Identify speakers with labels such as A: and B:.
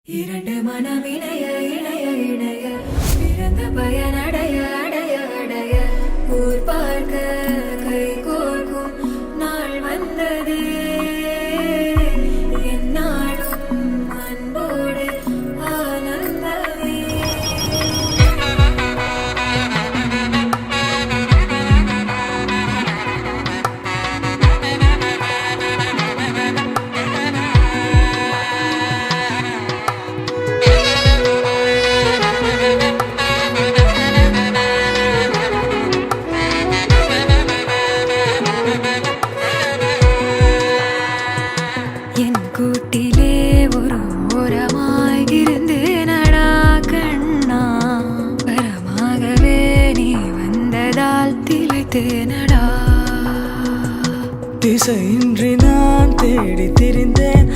A: இரண்டு மனம் இணைய இணைய இணைய பிறந்த பயனடைய அடைய அடைய ஊர் பார்க்க கை கோர்க்கும் நாள் வந்தது என்னாலும் அன்போடு ஆனந்தமே. என் கூட்டிலே ஒரு ஓரமாய் இருந்தேனடா கண்ணா, வரமாகவே நீ வந்ததால் திளைத்தேனடா.
B: திசையின்றி நான் தேடி திரிந்தேன்.